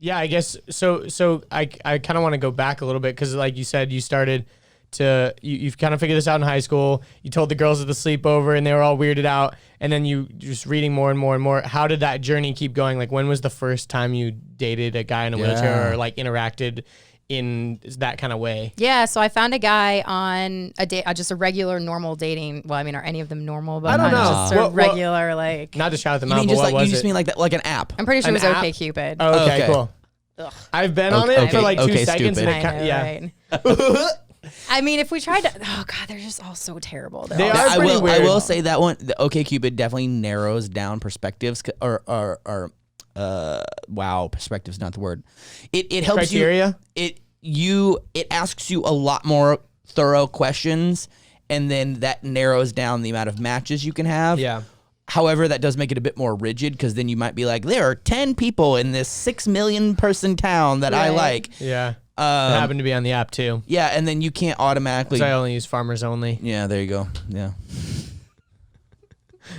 Yeah, I guess so. So I kind of want to go back a little bit because, like you said, you started to you've kind of figured this out in high school. You told the girls at the sleepover, and they were all weirded out. And then you just reading more and more and more. How did that journey keep going? Like, when was the first time you dated a guy in a wheelchair or like interacted in that kind of way? Yeah, so I found a guy on a date, just a regular normal dating. Well, I mean, are any of them normal? But I don't know. Just a regular like. Not to shout them You out, mean but just what like was you just it? mean like that, like an app? I'm pretty sure An it was app? OkCupid. Oh, okay, Okay. cool. Ugh. I've been on it for like 2 okay, seconds. stupid. And I know, yeah. right? I mean, if we tried to, oh god, they're just all so terrible. They all are I pretty will. weird. I will say that one. The OkCupid definitely narrows down perspectives. Wow, perspective's not the word. It helps Criteria? It asks you a lot more thorough questions, and then that narrows down the amount of matches you can have. Yeah. However, that does make it a bit more rigid because then you might be like, there are 10 people in this 6 million person town that I Right. like. Yeah. It happened to be on the app too. Yeah, and then you can't automatically. Because I only use farmers only. Yeah, there you go. Yeah.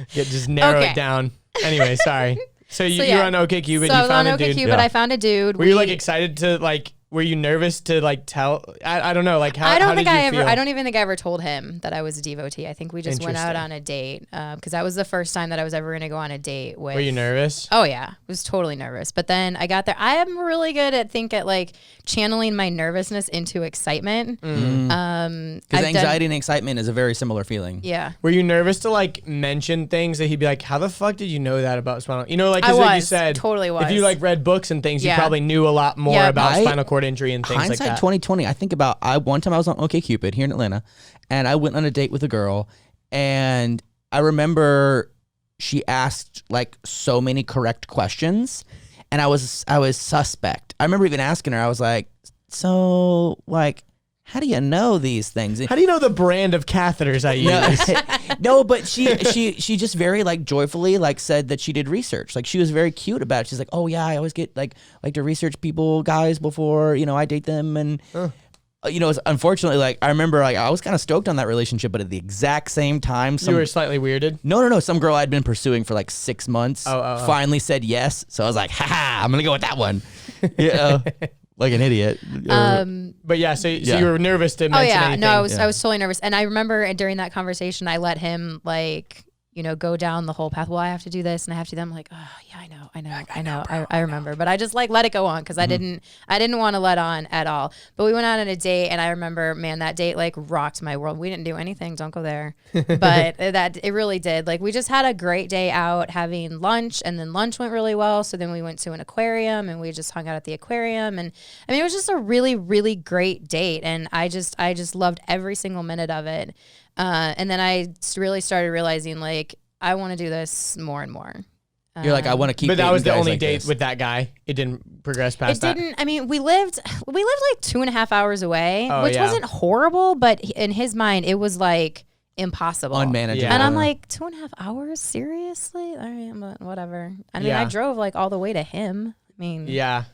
Just narrow Okay. it down. Anyway, sorry. So you yeah. were on OkCupid. So I You was found on a dude. OkCupid. I found a dude. Were you like excited to like? Were you nervous to like tell? I don't know. Like how? I don't how think did you I ever. feel? I don't even think I ever told him that I was a devotee. I think we just went out Interesting. on a date because that was the first time that I was ever going to go on a date with. Were you nervous? Oh yeah, I was totally nervous. But then I got there. I am really good at like channeling my nervousness into excitement. Because anxiety and excitement is a very similar feeling. Yeah. Were you nervous to like mention things that he'd be like, "How the fuck did you know that about spinal?" You know, like I because like you was, said, totally was. If you like read books and things, you Yeah. probably knew a lot more Yeah. about I- spinal cord injury and things like Hindsight that. 2020. I think about one time I was on OkCupid here in Atlanta, and I went on a date with a girl, and I remember she asked like so many correct questions, and I was suspect. I remember even asking her. I was like, "So like, how do you know these things?" How do you know the brand of catheters I use? No, but she just very like joyfully like said that she did research. Like she was very cute about it. She's like, "Oh yeah, I always get like to research guys before I date them." And it's unfortunately like I remember like I was kind of stoked on that relationship, but at the exact same time, You were slightly weirded. no, some girl I'd been pursuing for like 6 months finally said yes. So I was like, "Ha, I'm gonna go with that one." Yeah, like an idiot. But yeah, so you were nervous to Oh mention yeah, anything. no, I was totally nervous, and I remember during that conversation, I let him like go down the whole path. Well, I have to do this and I have to do that. I'm like, oh yeah, I know, I remember, but I just like let it go on because I didn't want to let on at all. But we went out on a date, and I remember, man, that date like rocked my world. We didn't do anything, don't go there, but it really did. Like we just had a great day out having lunch, and then lunch went really well. So then we went to an aquarium, and we just hung out at the aquarium, and I mean it was just a really really great date, and I just loved every single minute of it. And then I really started realizing like I want to do this more and more. You're like, I want to keep. But that was the dating guys only like date this. with that guy. It didn't progress past It didn't. I mean, we lived like 2.5 hours away, Oh, which yeah. wasn't horrible, but in his mind, it was like impossible, unmanageable. Yeah. And I'm like, 2.5 hours, seriously? All right, but whatever. I mean, Yeah. I drove like all the way to him. I mean, Yeah.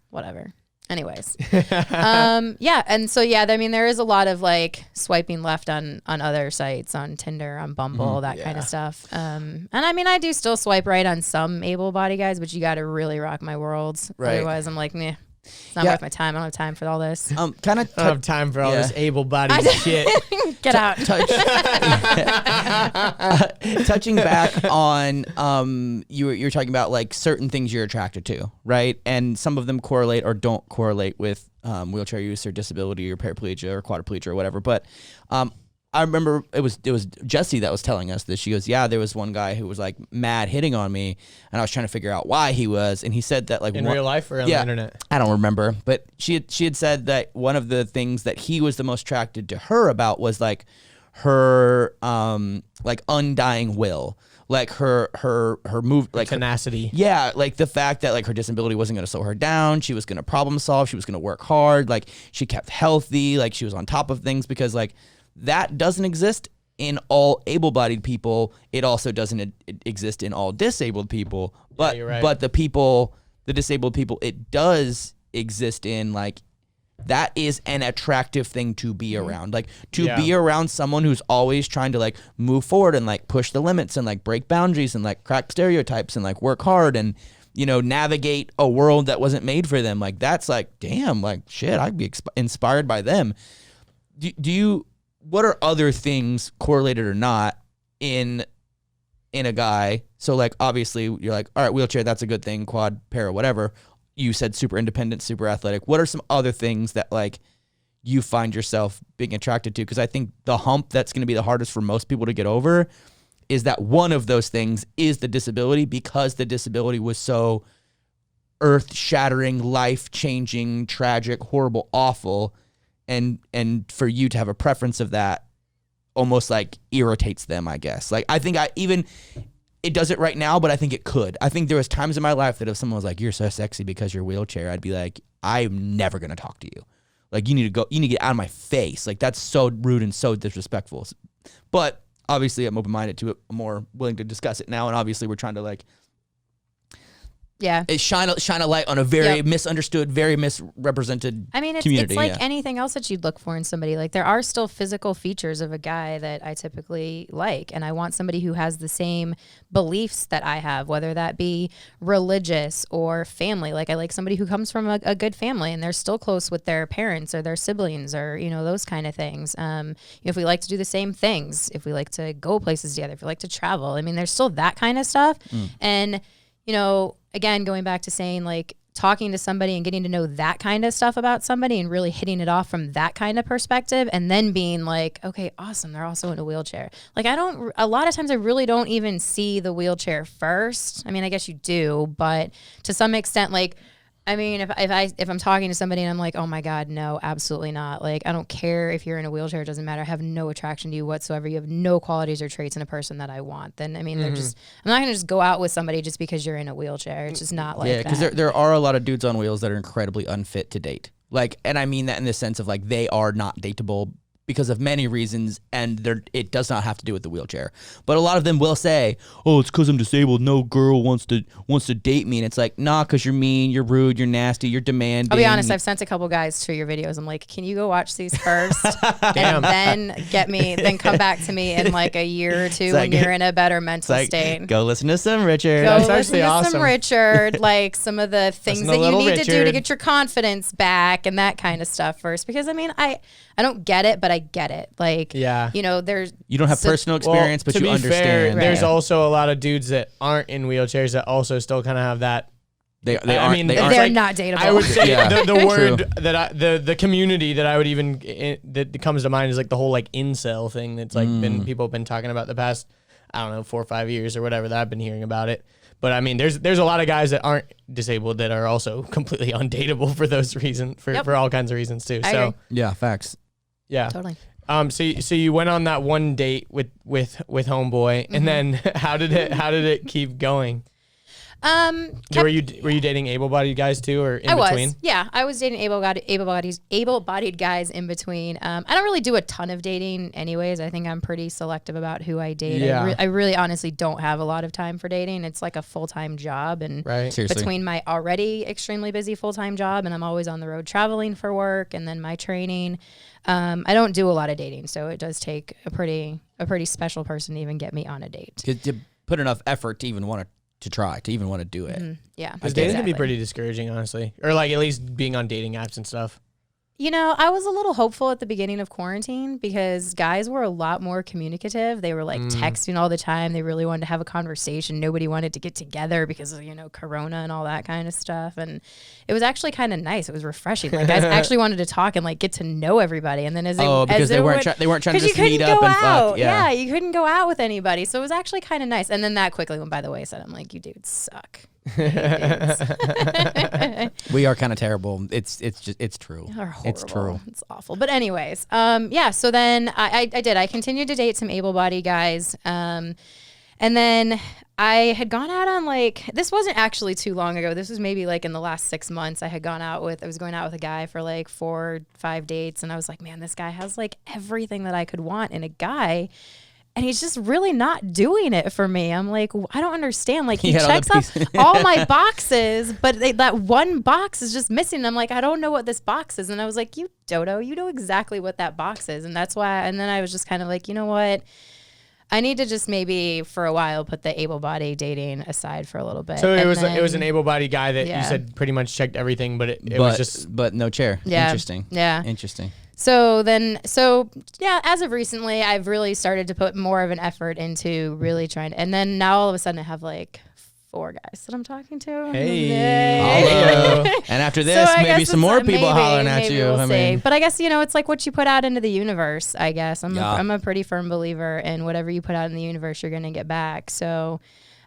whatever. Anyways, yeah, and so yeah, I mean, there is a lot of like swiping left on other sites, on Tinder, on Bumble, that kind of stuff. And I mean, I do still swipe right on some able-bodied guys, but you got to really rock my worlds. Right. Otherwise, I'm like, meh, it's not Yeah. worth my time. I don't have time for all this. Kind of I don't have time for all this able-bodied shit. Get out. touching back on you're talking about like certain things you're attracted to, right? And some of them correlate or don't correlate with wheelchair use or disability or paraplegia or quadriplegia or whatever. But I remember it was Jessie that was telling us this. She goes, "Yeah, there was one guy who was like mad hitting on me, and I was trying to figure out why he was." And he said that like In real life or on the internet? I don't remember, but she had said that one of the things that he was the most attracted to her about was like her like undying will, like her move, like Tenacity. yeah, like the fact that like her disability wasn't going to slow her down. She was going to problem solve. She was going to work hard. Like she kept healthy. Like she was on top of things because like that doesn't exist in all able-bodied people. It also doesn't exist in all disabled people. But you're right. but the disabled people, it does exist in. Like that is an attractive thing to be around. Like to be around someone who's always trying to like move forward and like push the limits and like break boundaries and like crack stereotypes and like work hard and navigate a world that wasn't made for them. Like, that's like, damn, like, shit, I'd be inspired by them. What are other things, correlated or not, in a guy? So, like, obviously, you're like, all right, wheelchair, that's a good thing, quad, para, whatever. You said super independent, super athletic. What are some other things that, like, you find yourself being attracted to? Because I think the hump that's going to be the hardest for most people to get over is that one of those things is the disability, because the disability was so earth-shattering, life-changing, tragic, horrible, awful, and for you to have a preference of that almost like irritates them, I guess. Like, I think it does it right now, but I think it could. I think there was times in my life that if someone was like, you're so sexy because you're a wheelchair, I'd be like, I'm never going to talk to you. Like, you need to get out of my face. Like, that's so rude and so disrespectful. But obviously I'm open-minded to it. I'm more willing to discuss it now. And obviously we're trying to, like, shine a light on a very misunderstood, very misrepresented community. It's like anything else that you'd look for in somebody. Like, there are still physical features of a guy that I typically like, and I want somebody who has the same beliefs that I have, whether that be religious or family. Like, I like somebody who comes from a good family and they're still close with their parents or their siblings or, those kind of things. If we like to do the same things, if we like to go places together, if we like to travel, I mean, there's still that kind of stuff. And, again, going back to saying, like, talking to somebody and getting to know that kind of stuff about somebody and really hitting it off from that kind of perspective, and then being like, okay, awesome, they're also in a wheelchair. Like, a lot of times I really don't even see the wheelchair first. I mean, I guess you do, but to some extent, like, I mean, if I'm talking to somebody and I'm like, oh my God, no, absolutely not. Like, I don't care if you're in a wheelchair, it doesn't matter. I have no attraction to you whatsoever. You have no qualities or traits in a person that I want. Then, I mean, I'm not going to just go out with somebody just because you're in a wheelchair. It's just not like that. Yeah, because there are a lot of dudes on wheels that are incredibly unfit to date. Like, and I mean that in the sense of, like, they are not dateable because of many reasons, and it does not have to do with the wheelchair. But a lot of them will say, "Oh, it's because I'm disabled. No girl wants to date me." And it's like, nah, because you're mean, you're rude, you're nasty, you're demanding. I'll be honest, I've sent a couple guys to your videos. I'm like, can you go watch these first, and then come back to me in like a year or two when you're in a better mental state. Go listen to some Richard. Go listen to some Richard, like some of the things that you need to do to get your confidence back and that kind of stuff first. Because I mean, I don't get it, but I get it. Like, there's... You don't have personal experience, but you understand. Fair, there's also a lot of dudes that aren't in wheelchairs that also still kind of have that... They're not dateable. I would say the word that the community that I would even... that comes to mind is like the whole like incel thing that's like people have been talking about the past, I don't know, 4 or 5 years or whatever that I've been hearing about it. But I mean, there's a lot of guys that aren't disabled that are also completely undateable for those reasons, for all kinds of reasons too. I agree. Yeah, facts. Yeah, totally. So you went on that one date with homeboy, and then how did it keep going? Were you dating able-bodied guys too, or in between? Yeah, I was dating able-bodied guys in between. I don't really do a ton of dating, anyways. I think I'm pretty selective about who I date. Yeah. I really, honestly, don't have a lot of time for dating. It's like a full-time job, and between my already extremely busy full-time job, and I'm always on the road traveling for work, and then my training, I don't do a lot of dating. So it does take a pretty special person to even get me on a date. To put enough effort to even want to even want to do it. Yeah. Because dating can be pretty discouraging, honestly. Or like at least being on dating apps and stuff. I was a little hopeful at the beginning of quarantine because guys were a lot more communicative. They were like texting all the time. They really wanted to have a conversation. Nobody wanted to get together because of, Corona and all that kind of stuff. And it was actually kind of nice. It was refreshing. Like, guys actually wanted to talk and like get to know everybody. And then because they weren't trying to just meet up and fuck. Yeah, you couldn't go out with anybody. So it was actually kind of nice. And then that quickly went by the wayside. I'm like, you dudes suck. We are kind of terrible. It's true. It's true. It's awful. But anyways, so then I continued to date some able-bodied guys. And then I had gone out on this wasn't actually too long ago. This was maybe like in the last 6 months. I was going out with a guy for like 4 or 5 dates. And I was like, man, this guy has like everything that I could want in a guy. And he's just really not doing it for me. I'm like, I don't understand. Like, he checks off all my boxes, but that one box is just missing. I'm like, I don't know what this box is. And I was like, you dodo, you know exactly what that box is. And that's why. And then I was just kind of like, you know what? I need to just maybe for a while put the able-bodied dating aside for a little bit. So it And was then- it was an able-bodied guy that Yeah. you said pretty much checked everything, but it was just but no chair. Yeah. Interesting. Yeah. Interesting. So yeah, as of recently, I've really started to put more of an effort into really trying to, and then now all of a sudden I have like 4 guys that I'm talking to. Hey. Hello. And after this, So I maybe guess some it's- more people hollering at maybe you. We'll I see. mean, But I guess, it's like what you put out into the universe, I guess. I'm Yeah. a pretty firm believer in whatever you put out in the universe, you're going to get back. So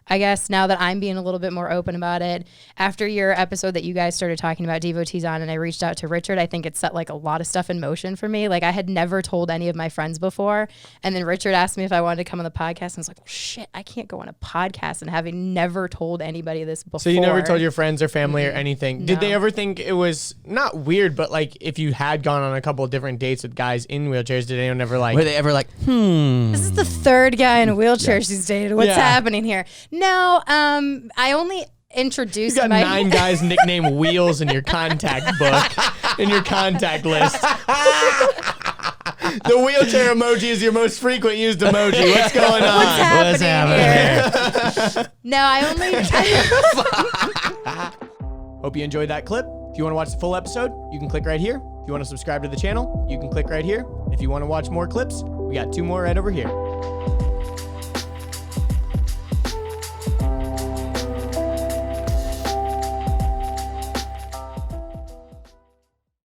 I guess now that I'm being a little bit more open about it, after your episode that you guys started talking about Devotees on and I reached out to Richard, I think it set like a lot of stuff in motion for me. Like I had never told any of my friends before. And then Richard asked me if I wanted to come on the podcast. And I was like, well, shit, I can't go on a podcast and having never told anybody this before. So you never told your friends or family or anything. Did they No. ever think it was not weird, but like if you had gone on a couple of different dates with guys in wheelchairs, did anyone ever like? were they ever like, This is the 3rd guy in a wheelchair she's dated. What's Yeah. happening here? No, I only You introduced got my 9 guys nicknamed Wheels in your contact book, in your contact list. The wheelchair emoji is your most frequent used emoji. What's going on? What's happening happening here? No, I only. Hope you enjoyed that clip. If you want to watch the full episode, you can click right here. If you want to subscribe to the channel, you can click right here. If you want to watch more clips, we got 2 more right over here.